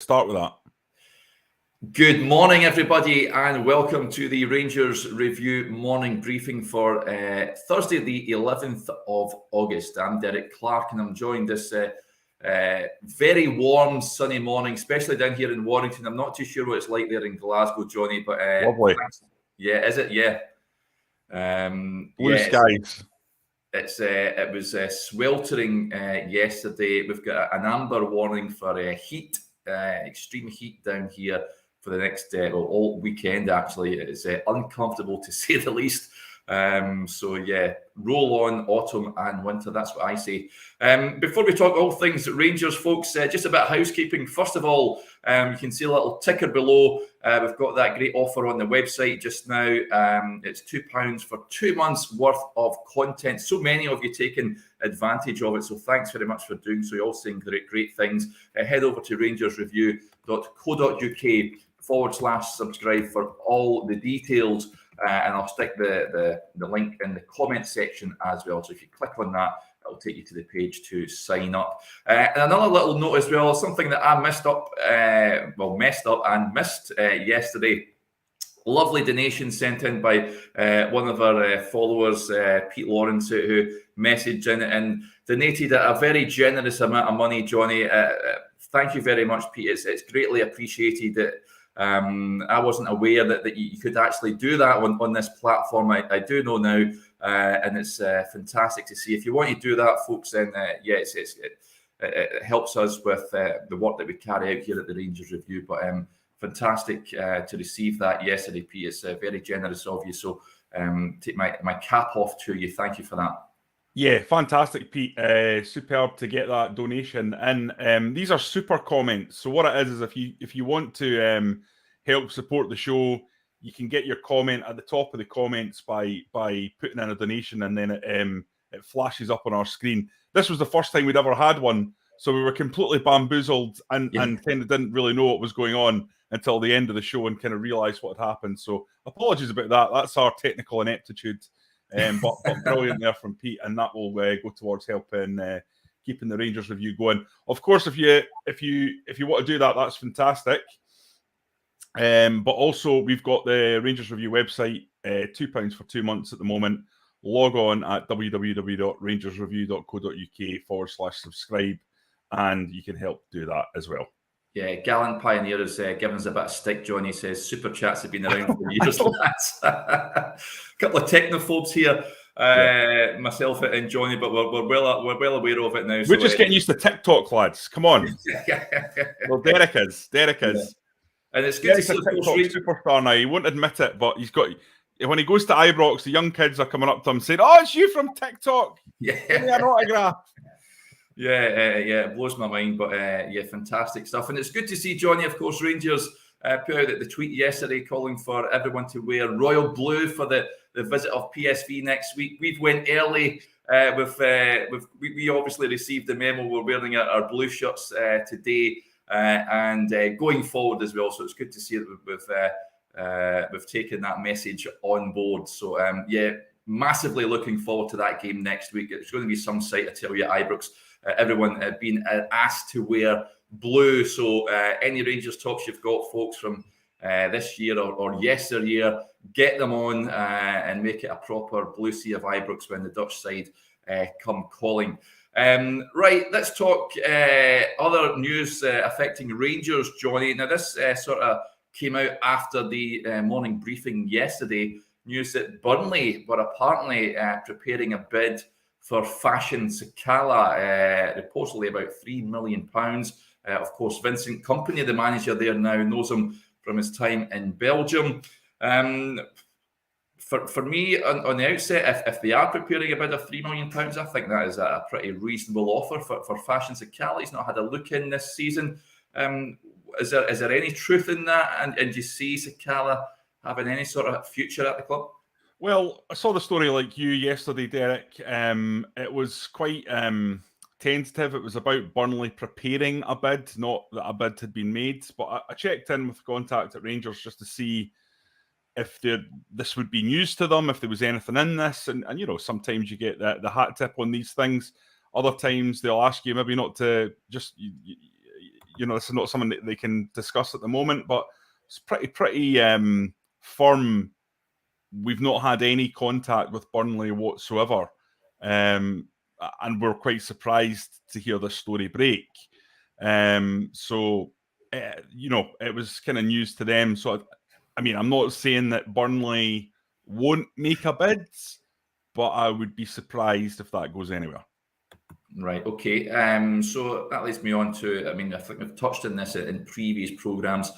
Start with that. Good morning, everybody, and welcome to the Rangers Review morning briefing for Thursday, the 11th of August. I'm Derek Clark, and I'm joined this very warm, sunny morning, especially down here in Warrington. I'm not too sure what it's like there in Glasgow, Johnny, but lovely. Yeah, is it? Yeah. Blue skies. It was sweltering yesterday. We've got an amber warning for heat. Extreme heat down here for the next all weekend. Actually, it's uncomfortable to say the least. So yeah, roll on autumn and winter. That's what I say. Before we talk all things Rangers, folks, just a bit of housekeeping. First of all, you can see a little ticker below. We've got that great offer on the website just now. It's £2 for 2 months worth of content. So many of you taking advantage of it. So thanks very much for doing so. You're all saying great things. Head over to rangersreview.co.uk/subscribe for all the details. And I'll stick the link in the comment section as well. So if you click on that, it'll take you to the page to sign up. And another little note as well, something that I messed up and missed yesterday. Lovely donation sent in by one of our followers, Pete Lawrence, who messaged in and donated a very generous amount of money, Johnny. Thank you very much, Pete. It's greatly appreciated that. I wasn't aware that you could actually do that on this platform. I do know now, and it's fantastic to see. If you want to do that, folks, then it helps us with the work that we carry out here at the Rangers Review. But fantastic to receive that yesterday, Pete. It's very generous of you. So take my cap off to you. Thank you for that. Yeah, fantastic, Pete. Superb to get that donation. And these are super comments. So what it is if you want to help support the show, you can get your comment at the top of the comments by putting in a donation, and then it flashes up on our screen. This was the first time we'd ever had one, so we were completely bamboozled and kind of didn't really know what was going on until the end of the show and kind of realised what had happened. So apologies about that. That's our technical ineptitude. But brilliant there from Pete, and that will go towards helping keeping the Rangers Review going. Of course, if you want to do that, that's fantastic. But also we've got the Rangers Review website, £2 for 2 months at the moment. Log on at www.rangersreview.co.uk/subscribe, and you can help do that as well. Yeah, Gallant Pioneer is giving us a bit of stick, Johnny says. Super chats have been around for years, lads. A couple of technophobes here, myself and Johnny, but we're well aware of it now. We're just getting used to TikTok, lads. Come on. Well, Derek is. Yeah. And it's good to see TikTok superstar now. He won't admit it, but he's got. When he goes to Ibrox, the young kids are coming up to him saying, "Oh, it's you from TikTok. Give me an autograph." Yeah, it blows my mind, but fantastic stuff. And it's good to see, Johnny, of course, Rangers put out the tweet yesterday calling for everyone to wear royal blue for the visit of PSV next week. We've went early. We obviously received the memo. We're wearing our blue shirts today and going forward as well. So it's good to see that we've taken that message on board. So, massively looking forward to that game next week. It's going to be some sight, I tell you, Ibrox. Everyone being asked to wear blue. So any Rangers tops you've got, folks, from this year or yesteryear, get them on and make it a proper blue sea of Ibrox when the Dutch side come calling. Right, let's talk other news affecting Rangers, Johnny. Now, this sort of came out after the morning briefing yesterday. News that Burnley were apparently preparing a bid for Fashion Sakala, reportedly about £3 million. Of course, Vincent Kompany, the manager there now, knows him from his time in Belgium. For me, on the outset, if they are preparing a bid of £3 million, I think that is a pretty reasonable offer for Fashion Sakala. He's not had a look in this season. Is there any truth in that? And do you see Sakala having any sort of future at the club? Well, I saw the story like you yesterday, Derek. It was quite tentative. It was about Burnley preparing a bid, not that a bid had been made. But I checked in with contact at Rangers just to see if this would be news to them, if there was anything in this. And you know, sometimes you get the hat tip on these things. Other times they'll ask you maybe not to just... this is not something that they can discuss at the moment, but it's pretty firm. We've not had any contact with Burnley whatsoever, and we're quite surprised to hear this story break. So it was kind of news to them. So, I mean, I'm not saying that Burnley won't make a bid, but I would be surprised if that goes anywhere. Right, okay. So that leads me on to, I mean, I think we've touched on this in previous programmes.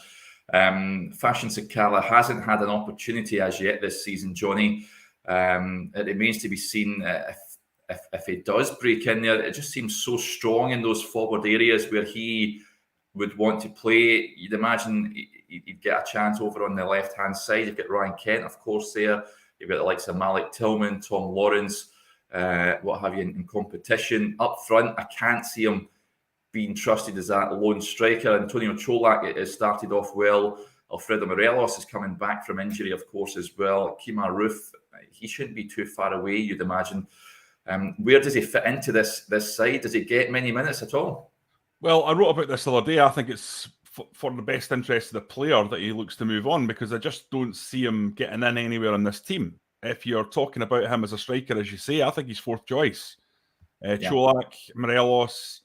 Fashion Sakala hasn't had an opportunity as yet this season, Johnny. It remains to be seen if he does break in there. It just seems so strong in those forward areas where he would want to play. You'd imagine he'd get a chance over on the left-hand side. You've got Ryan Kent, of course, there. You've got the likes of Malik Tillman, Tom Lawrence, what have you, in competition. Up front, I can't see him being trusted as that lone striker. Antonio Cholak has started off well. Alfredo Morelos is coming back from injury, of course, as well. Kemar Roof, he shouldn't be too far away, you'd imagine. Where does he fit into this side? Does he get many minutes at all? Well, I wrote about this the other day. I think it's for the best interest of the player that he looks to move on, because I just don't see him getting in anywhere in this team. If you're talking about him as a striker, as you say, I think he's fourth choice. Cholak, Morelos,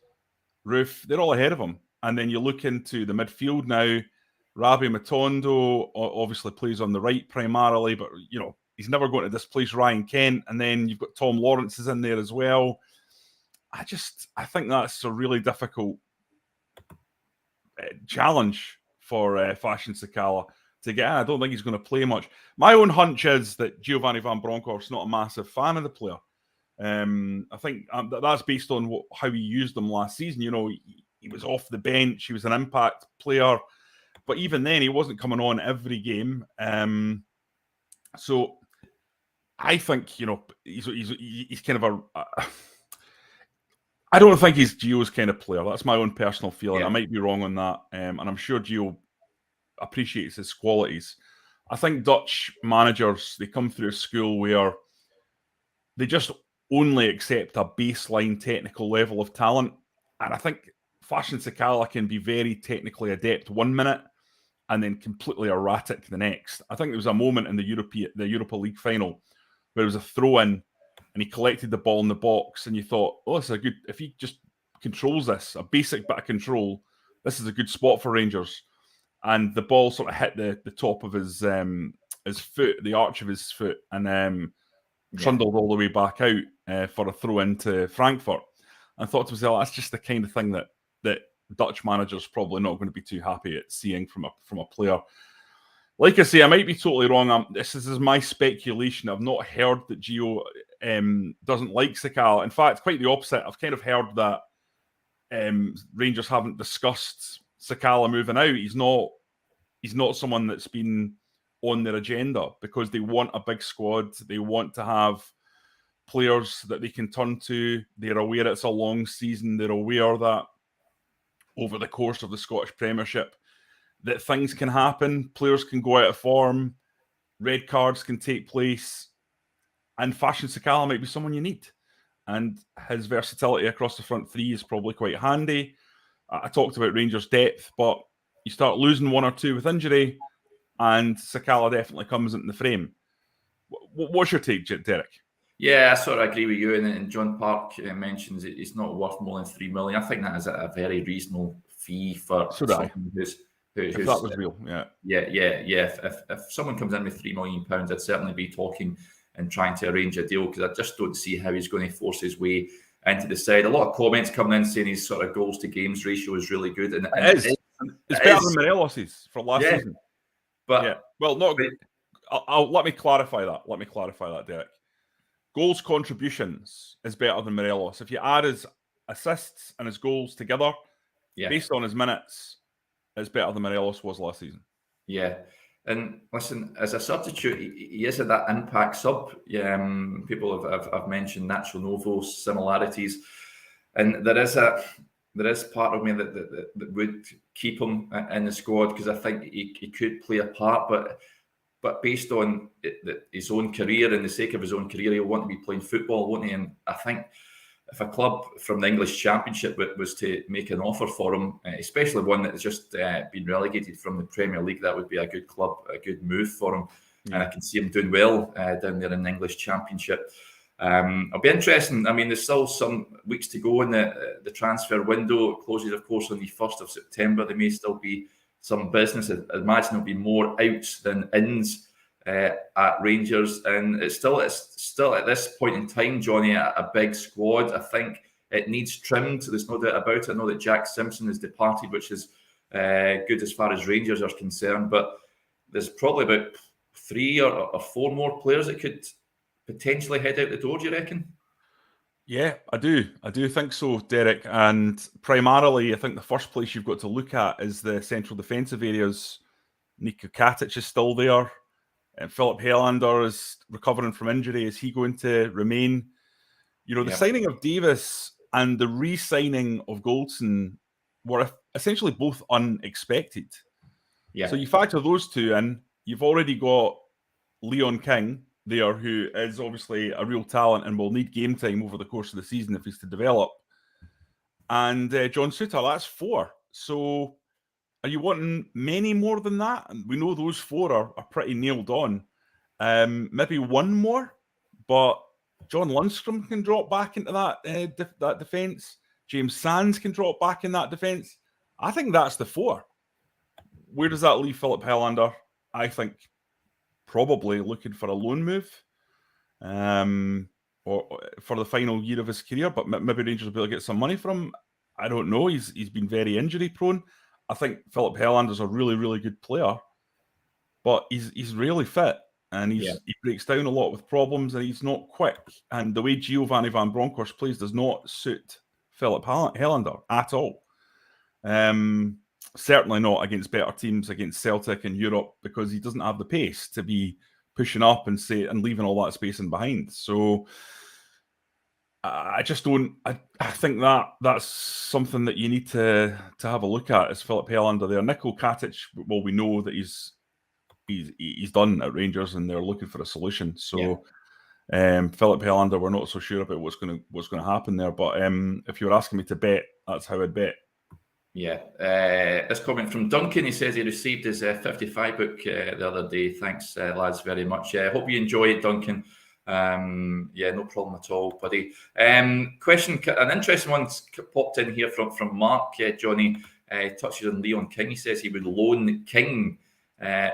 Roof, they're all ahead of him. And then you look into the midfield now. Rabi Matondo obviously plays on the right primarily, but he's never going to displace Ryan Kent. And then you've got Tom Lawrence is in there as well. I think that's a really difficult challenge for Fashion Sakala to get in. I don't think he's going to play much. My own hunch is that Giovanni Van Bronckhorst's not a massive fan of the player. I think that's based on how he used them last season. He was off the bench. He was an impact player. But even then, he wasn't coming on every game. So I think, he's kind of I don't think he's Gio's kind of player. That's my own personal feeling. I might be wrong on that. And I'm sure Gio appreciates his qualities. I think Dutch managers, they come through a school where they just only accept a baseline technical level of talent. And I think Fashion Sakala can be very technically adept 1 minute and then completely erratic the next. I think there was a moment in the Europa League final where it was a throw-in and he collected the ball in the box and you thought, this is if he just controls this, a basic bit of control, this is a good spot for Rangers. And the ball sort of hit the top of his foot, the arch of his foot, and trundled all the way back out for a throw into Frankfurt. I thought to myself, that's just the kind of thing that Dutch managers probably not going to be too happy at seeing from a player. Like I say, I might be totally wrong. This is my speculation. I've not heard that Gio doesn't like Sakala. In fact, quite the opposite. I've kind of heard that Rangers haven't discussed Sakala moving out. He's not someone that's been on their agenda because they want a big squad. They want to have players that they can turn to. They're aware it's a long season. They're aware that over the course of the Scottish Premiership that things can happen. Players can go out of form. Red cards can take place. And Fashion Sakala might be someone you need. And his versatility across the front three is probably quite handy. I talked about Rangers' depth, but you start losing one or two with injury, and Sakala definitely comes into the frame. What's your take, Derek? Yeah, I sort of agree with you. And John Park mentions it's not worth more than $3 million. I think that is a very reasonable fee for someone who's if that was real. Yeah. If someone comes in with £3 million, I'd certainly be talking and trying to arrange a deal, because I just don't see how he's going to force his way into the side. A lot of comments coming in saying his sort of goals to games ratio is really good, and it is. It's better than Morelos' for last season. But well, not. Let me clarify that. Derek. Goals contributions is better than Morelos. If you add his assists and his goals together, based on his minutes, it's better than Morelos was last season. Yeah. And listen, as a substitute, he is that impact sub. People have mentioned Nacho Novo similarities, and there is part of me that would keep him in the squad, because I think he could play a part, but based on his own career and the sake of his own career, he'll want to be playing football, won't he? And I think if a club from the English Championship was to make an offer for him, especially one that has just been relegated from the Premier League, that would be a good club, a good move for him. And I can see him doing well down there in the English Championship. It'll be interesting. I mean, there's still some weeks to go in the transfer window. It closes, of course, on the 1st of September. There may still be some business. I imagine there'll be more outs than ins at Rangers. And it's still at this point in time, Johnny, a big squad. I think it needs trimmed. There's no doubt about it. I know that Jack Simpson has departed, which is good as far as Rangers are concerned. But there's probably about 3 or 4 more players that could potentially head out the door, do you reckon? Yeah, I do. I do think so, Derek. And primarily, I think the first place you've got to look at is the central defensive areas. Niko Katic is still there. And Philip Helander is recovering from injury. Is he going to remain? The signing of Davis and the re-signing of Goldson were essentially both unexpected. Yeah. So you factor those two in, you've already got Leon King there, who is obviously a real talent and will need game time over the course of the season if he's to develop. And John Souttar, that's 4. So are you wanting many more than that? And we know those 4 are pretty nailed on. Maybe one more, but John Lundstrom can drop back into that defence. James Sands can drop back in that defence. I think that's the 4. Where does that leave Philip Helander? I think probably looking for a loan move or for the final year of his career, but maybe Rangers will be able to get some money from him. I don't know. He's been very injury prone. I think Philip Helander's a really, really good player, but he's really fit and he breaks down a lot with problems and he's not quick. And the way Giovanni Van Bronckhorst plays does not suit Philip Helander at all. Certainly not against better teams, against Celtic in Europe, because he doesn't have the pace to be pushing up and leaving all that space in behind. So I just don't. I think that's something that you need to have a look at. Is Philip Helander there? Niko Katic, well, we know that he's done at Rangers, and they're looking for a solution. So Philip Helander, we're not so sure about what's going to happen there. But if you were asking me to bet, that's how I'd bet. Yeah. This comment from Duncan, he says he received his 55 book the other day. Thanks, lads, very much. I hope you enjoy it, Duncan. No problem at all, buddy. Question, an interesting one popped in here from Mark, Johnny. Touches on Leon King. He says he would loan King.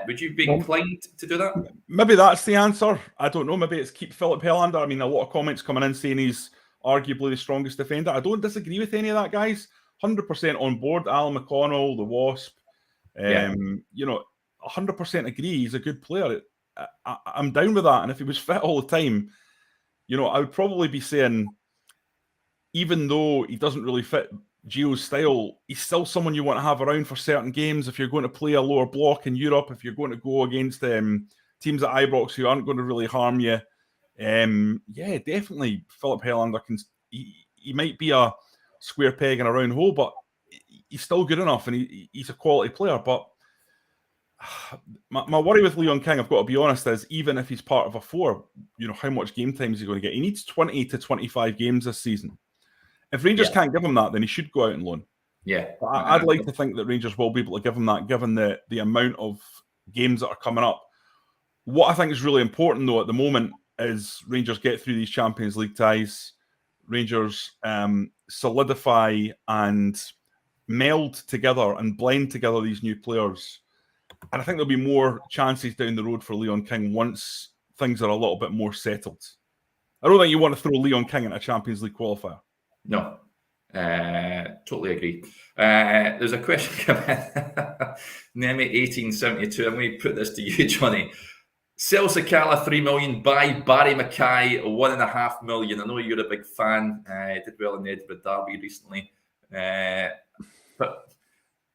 Would you be inclined to do that? Maybe that's the answer. I don't know. Maybe it's keep Philip Helander. I mean, a lot of comments coming in saying he's arguably the strongest defender. I don't disagree with any of that, guys. 100% on board. Alan McConnell, the Wasp. 100% agree. He's a good player. I'm down with that. And if he was fit all the time, I would probably be saying, even though he doesn't really fit Gio's style, he's still someone you want to have around for certain games. If you're going to play a lower block in Europe, if you're going to go against teams at Ibrox who aren't going to really harm you, definitely Philip Helander he might be a square peg in a round hole, but he's still good enough and he's a quality player. But my worry with Leon King, I've got to be honest, is even if he's part of a 4, how much game time is he going to get? He needs 20 to 25 games this season. If Rangers can't give him that, then he should go out and loan. Yeah. But I'd like to think that Rangers will be able to give him that, given the amount of games that are coming up. What I think is really important, though, at the moment is Rangers get through these Champions League ties. Rangers solidify and meld together and blend together these new players. And I think there'll be more chances down the road for Leon King once things are a little bit more settled. I don't think you want to throw Leon King in a Champions League qualifier. No, totally agree. There's a question coming in. Nemi 1872. I'm going to put this to you, Johnny. Sell Sakala 3 million, buy Barry McKay 1.5 million. I know you're a big fan. Did well in the Edinburgh Derby recently. But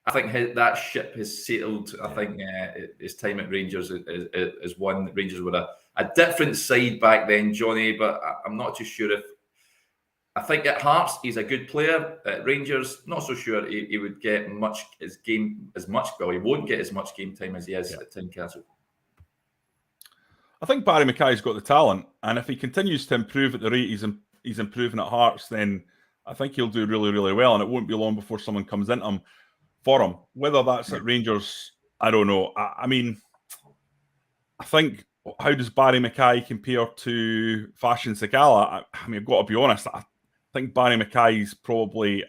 I think that ship has sailed. I think his time at Rangers is one. Rangers were a different side back then, Johnny, but I'm not too sure if... I think at Hearts, he's a good player. At Rangers, not so sure he would get he won't get as much game time as he is at Tynecastle. I think Barry McKay's got the talent, and if he continues to improve at the rate he's improving at Hearts, then I think he'll do really, really well, and it won't be long before someone comes into him for him. Whether that's at Rangers, I don't know. I mean, I think, how does Barry McKay compare to Fashion Sakala? I mean, I've got to be honest, I think Barry McKay's probably,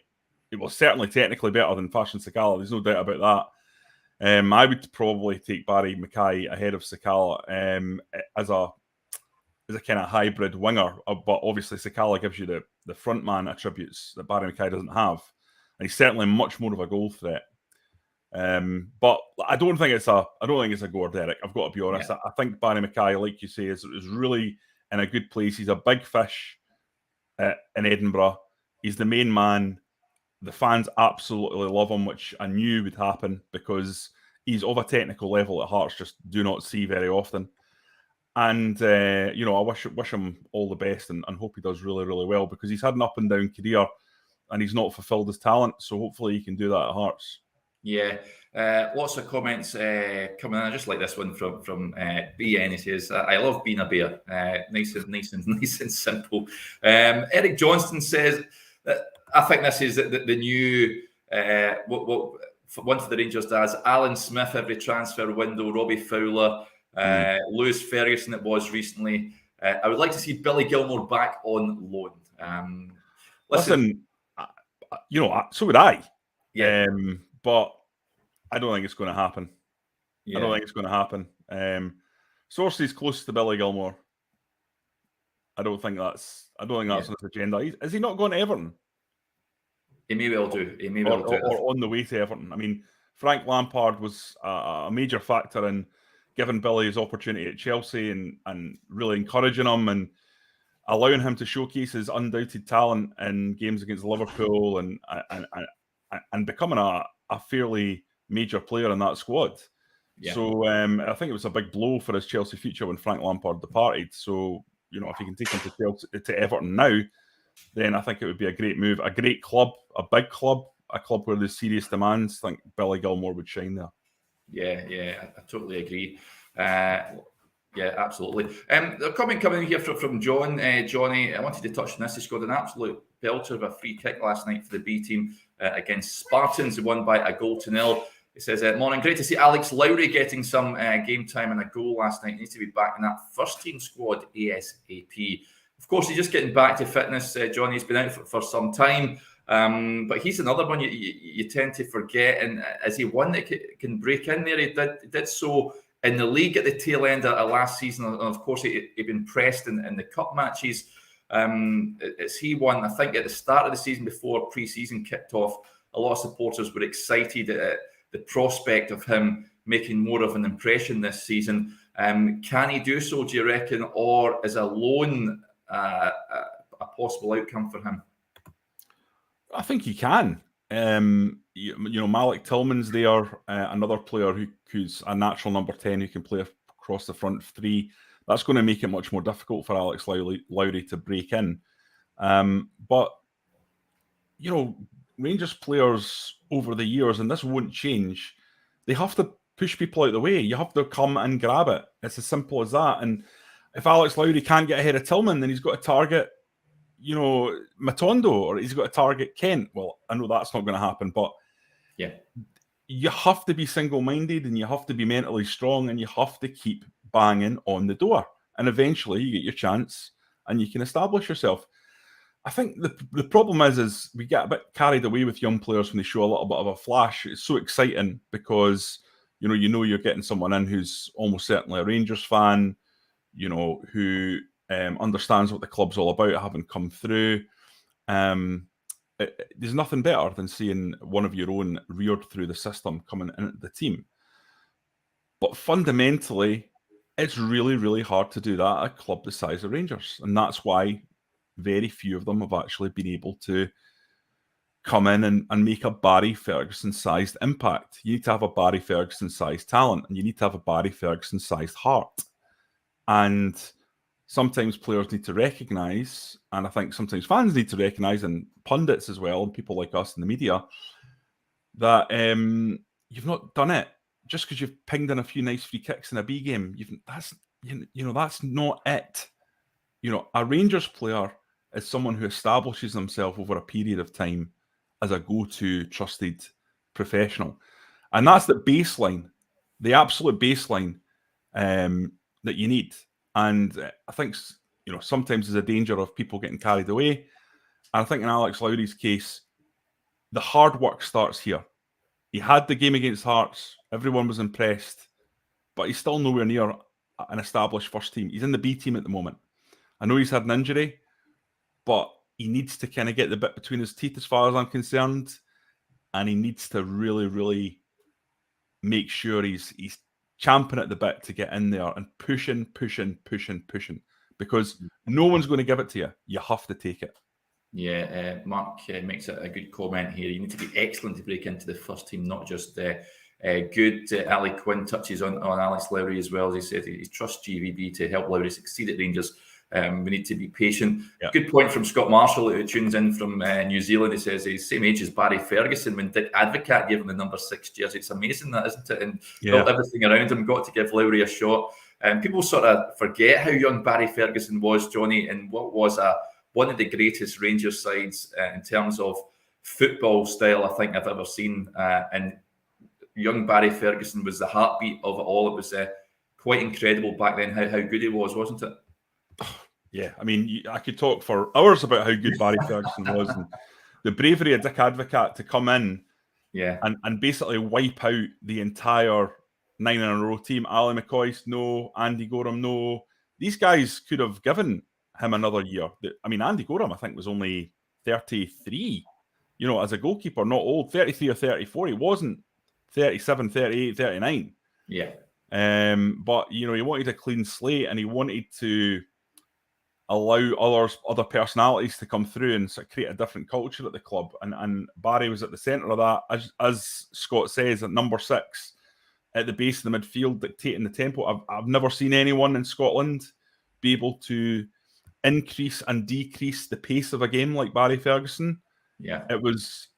well, certainly technically better than Fashion Sakala. There's no doubt about that. I would probably take Barry McKay ahead of Sakala as a kind of hybrid winger, but obviously Sakala gives you the frontman attributes that Barry McKay doesn't have, and he's certainly much more of a goal threat. But I don't think it's a go or Derek. I've got to be honest. I think Barry McKay, like you say, is really in a good place. He's a big fish in Edinburgh. He's the main man. The fans absolutely love him, which I knew would happen because he's of a technical level that Hearts just do not see very often. And I wish him all the best and hope he does really, really well, because he's had an up and down career and he's not fulfilled his talent. So hopefully he can do that at Hearts. Yeah, lots of comments coming in. I just like this one from BN. He says, "I love being a bear. Nice and simple." Eric Johnston says that I think this is the new one for the Rangers dads. Alan Smith every transfer window. Robbie Fowler. Lewis Ferguson, it was recently. I would like to see Billy Gilmour back on loan. Listen, so would I. Yeah. But I don't think it's going to happen. Yeah. I don't think it's going to happen. Sources close to Billy Gilmour. I don't think that's on his agenda. Is he not going to Everton? He may well do. Or on the way to Everton. I mean, Frank Lampard was a major factor in giving Billy his opportunity at Chelsea and really encouraging him and allowing him to showcase his undoubted talent in games against Liverpool and becoming a fairly major player in that squad. Yeah. So I think it was a big blow for his Chelsea future when Frank Lampard departed. So, if he can take him to Everton now, then I think it would be a great move. A great club, a big club, a club where there's serious demands. I think Billy Gilmour would shine there. Yeah, I totally agree. Yeah, absolutely. A comment coming here from John. Johnny, I wanted to touch on this. He scored an absolute belter of a free kick last night for the B team against Spartans. He won by 1-0. He says, "Morning, great to see Alex Lowry getting some game time and a goal last night. He needs to be back in that first team squad ASAP." Of course, he's just getting back to fitness. Johnny's been out for some time. But he's another one you tend to forget. And is he one that can break in there? He did so in the league at the tail end of last season. And of course, he'd been pressed in the cup matches. Is he one? I think at the start of the season, before pre-season kicked off, a lot of supporters were excited at the prospect of him making more of an impression this season. Can he do so, do you reckon? Or is a loan a possible outcome for him? I think he can. Malik Tillman's there, another player who's a natural number 10 who can play across the front three. That's going to make it much more difficult for Alex Lowry to break in. But Rangers players over the years, and this won't change, they have to push people out of the way. You have to come and grab it. It's as simple as that. And if Alex Lowry can't get ahead of Tillman, then he's got to target Matondo, or he's got to target Kent. Well, I know that's not going to happen, but yeah, you have to be single-minded and you have to be mentally strong and you have to keep banging on the door. And eventually you get your chance and you can establish yourself. I think the problem is we get a bit carried away with young players when they show a little bit of a flash. It's so exciting because, you're getting someone in who's almost certainly a Rangers fan, who understands what the club's all about, having come through. There's nothing better than seeing one of your own reared through the system coming into the team. But fundamentally, it's really, really hard to do that at a club the size of Rangers. And that's why very few of them have actually been able to come in and make a Barry Ferguson-sized impact. You need to have a Barry Ferguson-sized talent, and you need to have a Barry Ferguson-sized heart. And sometimes players need to recognise, and I think sometimes fans need to recognise, and pundits as well, and people like us in the media, that you've not done it just because you've pinged in a few nice free kicks in a B game. That's not it. A Rangers player is someone who establishes himself over a period of time as a go-to trusted professional. And that's the baseline, the absolute baseline that you need. And I think, sometimes there's a danger of people getting carried away. And I think in Alex Lowry's case, the hard work starts here. He had the game against Hearts. Everyone was impressed. But he's still nowhere near an established first team. He's in the B team at the moment. I know he's had an injury, but he needs to kind of get the bit between his teeth as far as I'm concerned. And he needs to really, really make sure he's champing at the bit to get in there and pushing. Because no one's going to give it to you. You have to take it. Yeah, Mark makes a good comment here. You need to be excellent to break into the first team, not just good. Ali Quinn touches on Alex Lowry as well. As he said, he trusts GVB to help Lowry succeed at Rangers. We need to be patient. Yep. Good point from Scott Marshall, who tunes in from New Zealand. He says he's same age as Barry Ferguson when Dick Advocaat gave him the number 6 jersey. It's amazing, that, isn't it? And built everything around him. Got to give Lowry a shot. People sort of forget how young Barry Ferguson was, Johnny, and what was one of the greatest Rangers sides in terms of football style I think I've ever seen. And young Barry Ferguson was the heartbeat of it all. It was quite incredible back then how good he was, wasn't it? Yeah, I mean, I could talk for hours about how good Barry Ferguson was, and the bravery of Dick Advocaat to come in and basically wipe out the entire 9-in-a-row team. Ali McCoist, no. Andy Gorham, no. These guys could have given him another year. I mean, Andy Gorham, I think, was only 33, as a goalkeeper, not old, 33 or 34. He wasn't 37, 38, 39. Yeah. But, he wanted a clean slate, and he wanted to allow other personalities to come through and sort of create a different culture at the club. And Barry was at the centre of that. As Scott says, at number 6, at the base of the midfield, dictating the tempo. I've never seen anyone in Scotland be able to increase and decrease the pace of a game like Barry Ferguson. Yeah.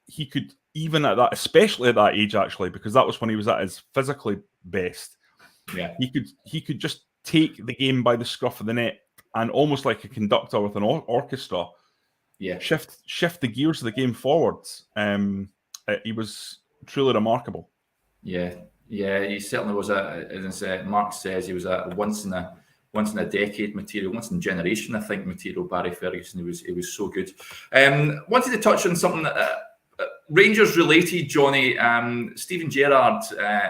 He could, even at that, especially at that age, actually, because that was when he was at his physically best. Yeah. He could just take the game by the scruff of the neck and almost like a conductor with an orchestra, shift the gears of the game forwards. He was truly remarkable. Yeah, he certainly was as Mark says, he was a once in a decade material, once in a generation, I think, material. Barry Ferguson, he was so good. Wanted to touch on something Rangers related, Johnny. Steven Gerrard,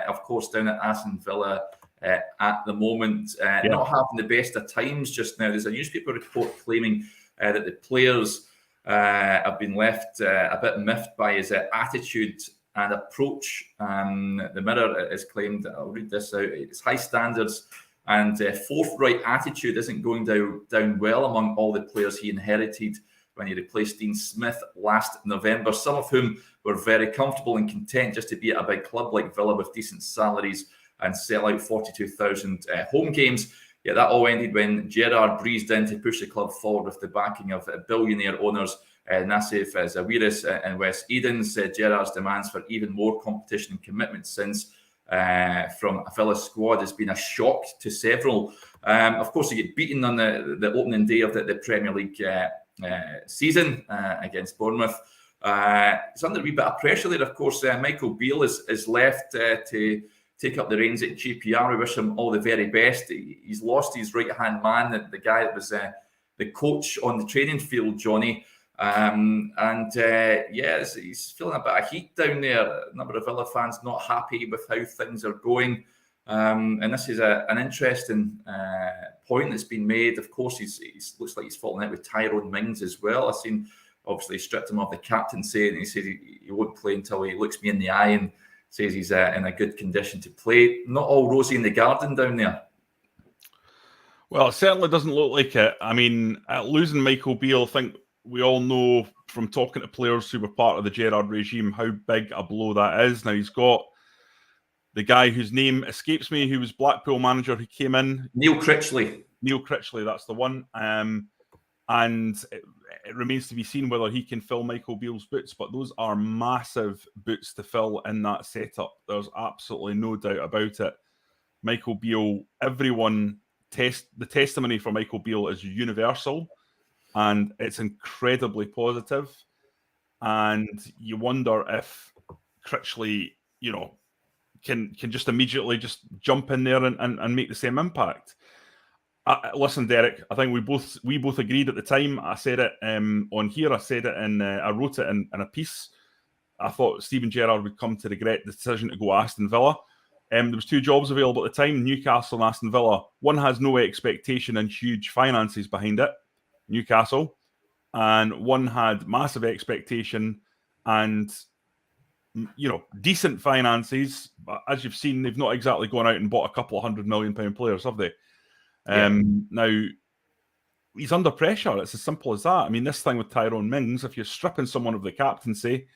of course, down at Aston Villa. At the moment, not having the best of times just now. There's a newspaper report claiming that the players have been left a bit miffed by his attitude and approach. The Mirror has claimed, I'll read this out, it's high standards and forthright attitude isn't going down well among all the players he inherited when he replaced Dean Smith last November, some of whom were very comfortable and content just to be at a big club like Villa with decent salaries and sell out 42,000 home games. Yeah, that all ended when Gerrard breezed in to push the club forward with the backing of billionaire owners Nassif Zawiris and Wes Edens. Gerrard's demands for even more competition and commitment since from a Villa squad has been a shock to several. Of course, he get beaten on the opening day of the Premier League season against Bournemouth. It's under a wee bit of pressure there. Of course, Michael Beale is left to take up the reins at GPR. We wish him all the very best. He's lost his right-hand man, the guy that was the coach on the training field, Johnny. He's feeling a bit of heat down there. A number of Villa fans not happy with how things are going. And this is an interesting point that's been made. Of course, he's looks like he's falling out with Tyrone Mings as well. I've seen, obviously, stripped him of the captaincy, and he said he won't play until he looks me in the eye and says he's in a good condition to play. Not all rosy in the garden down there. Well, it certainly doesn't look like it. I mean, losing Michael Beale, I think we all know from talking to players who were part of the Gerrard regime how big a blow that is. Now, he's got the guy whose name escapes me, who was Blackpool manager, who came in. Neil Critchley. Neil Critchley, that's the one. And it remains to be seen whether he can fill Michael Beale's boots, but those are massive boots to fill in that setup. There's absolutely no doubt about it. Michael Beale, the testimony for Michael Beale is universal. and it's incredibly positive. And you wonder if Critchley, can just immediately just jump in there and make the same impact. Listen, Derek, I think we both agreed at the time. I said it on here. I said it I wrote it in a piece. I thought Steven Gerrard would come to regret the decision to go Aston Villa. There was 2 jobs available at the time, Newcastle and Aston Villa. One has no expectation and huge finances behind it, Newcastle, and one had massive expectation and decent finances. But as you've seen, they've not exactly gone out and bought a couple of £100 million players, have they? Now, he's under pressure. It's as simple as that. I mean, this thing with Tyrone Mings, if you're stripping someone of the captaincy,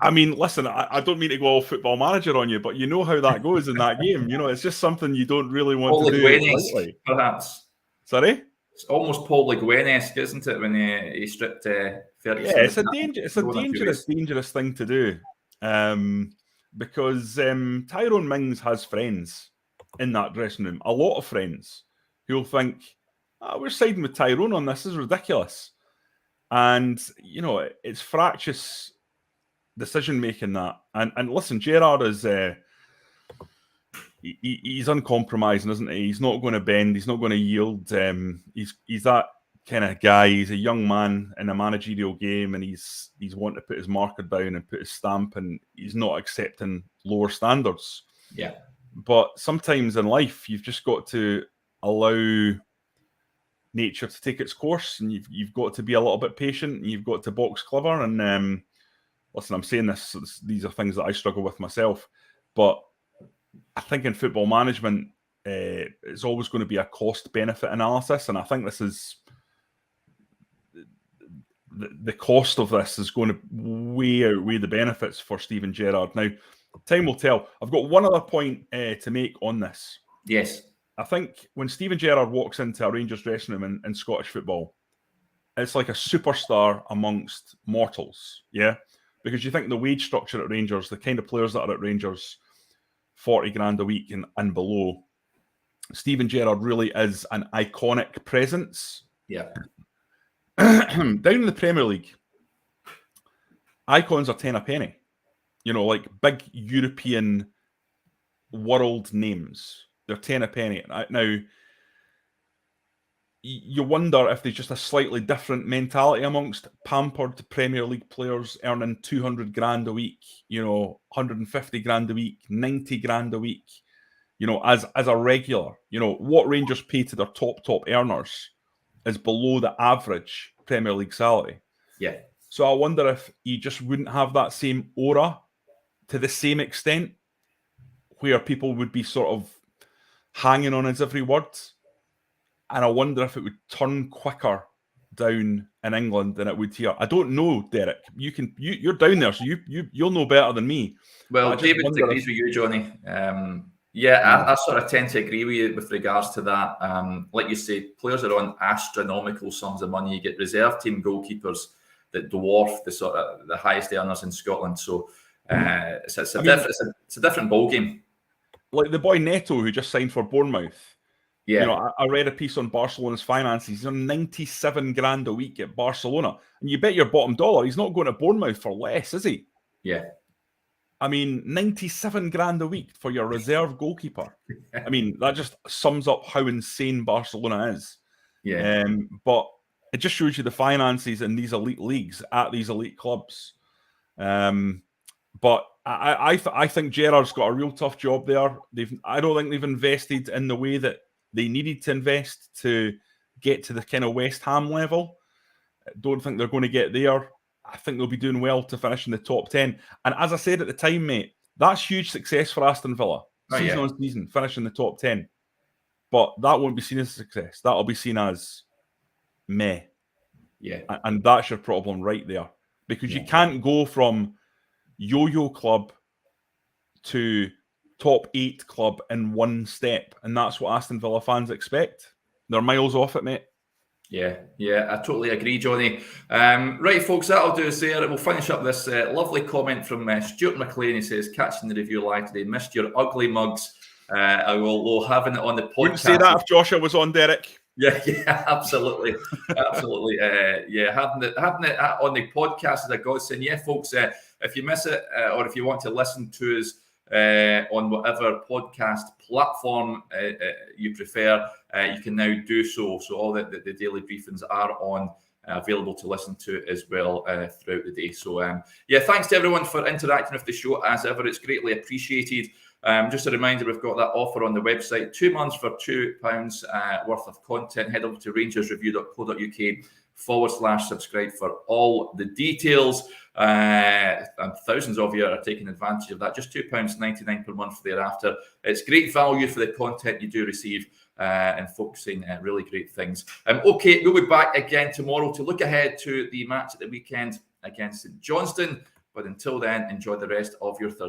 I mean, listen, I don't mean to go all Football Manager on you, but you know how that goes in that game. It's just something you don't really want to do. Lightly. Perhaps. Sorry? It's almost Paul Le Guen-esque, isn't it, when he stripped Ferguson? Yeah, it's a dangerous thing to do, because Tyrone Mings has friends in that dressing room, a lot of friends who'll think, we're siding with Tyrone on this is ridiculous. And, it's fractious decision-making that. And listen, Gerrard is... he's uncompromising, isn't he? He's not going to bend. He's not going to yield. He's that kind of guy. He's a young man in a managerial game, and he's wanting to put his marker down and put his stamp, and he's not accepting lower standards. Yeah. But sometimes in life, you've just got to allow nature to take its course, and you've got to be a little bit patient, and you've got to box clever. And listen, I'm saying this; these are things that I struggle with myself, but I think in football management, it's always going to be a cost-benefit analysis, and I think this is the cost of this is going to way outweigh the benefits for Steven Gerrard. Now, time will tell. I've got one other point to make on this. Yes. I think when Steven Gerrard walks into a Rangers dressing room in Scottish football, it's like a superstar amongst mortals, yeah? Because you think the wage structure at Rangers, the kind of players that are at Rangers, 40 grand a week and below, Steven Gerrard really is an iconic presence. Yeah. Down in the Premier League, icons are 10 a penny. Like big European world names. They're 10 a penny. Now, you wonder if there's just a slightly different mentality amongst pampered Premier League players earning 200 grand a week, 150 grand a week, 90 grand a week, as a regular. What Rangers pay to their top earners is below the average Premier League salary. Yeah. So I wonder if he just wouldn't have that same aura to the same extent, where people would be sort of hanging on his every word. And I wonder if it would turn quicker down in England than it would here. I don't know, Derek. You're down there, so you'll know better than me. Well, David agrees with you, Johnny. I sort of tend to agree with you with regards to that. Like you say, players are on astronomical sums of money. You get reserve team goalkeepers that dwarf the highest earners in Scotland. So it's a different ballgame. Like the boy Neto, who just signed for Bournemouth. Yeah. I read a piece on Barcelona's finances. He's on 97 grand a week at Barcelona. And you bet your bottom dollar he's not going to Bournemouth for less, is he? Yeah. I mean, 97 grand a week for your reserve goalkeeper. I mean, that just sums up how insane Barcelona is. Yeah. But it just shows you the finances in these elite leagues at these elite clubs. But I think Gerrard's got a real tough job there. I don't think they've invested in the way that they needed to invest to get to the kind of West Ham level. I don't think they're going to get there. I think they'll be doing well to finish in the top 10. And as I said at the time, mate, that's huge success for Aston Villa. Season on season, finish in the top 10. But that won't be seen as a success. That'll be seen as meh. Yeah. And that's your problem right there. Because you can't go from yo-yo club to top 8 club in one step. And that's what Aston Villa fans expect. They're miles off it, mate. Yeah, I totally agree, Johnny. Right, folks, that'll do us there. We'll finish up this lovely comment from Stuart McLean. He says, catching the review live today, missed your ugly mugs. I will having it on the podcast. Wouldn't say that if Joshua was on, Derek. Yeah, absolutely, absolutely. Having it on the podcast is a godsend. Yeah, folks, if you miss it or if you want to listen to us on whatever podcast platform you prefer, you can now do so. So all the daily briefings are on. Available to listen to as well throughout the day. So, thanks to everyone for interacting with the show as ever. It's greatly appreciated. Just a reminder, we've got that offer on the website, 2 months for £2 worth of content. Head over to rangersreview.co.uk/subscribe for all the details. And thousands of you are taking advantage of that. Just £2.99 per month thereafter. It's great value for the content you do receive. And focusing really great things. Okay, we'll be back again tomorrow to look ahead to the match at the weekend against St Johnstone. But until then, enjoy the rest of your Thursday.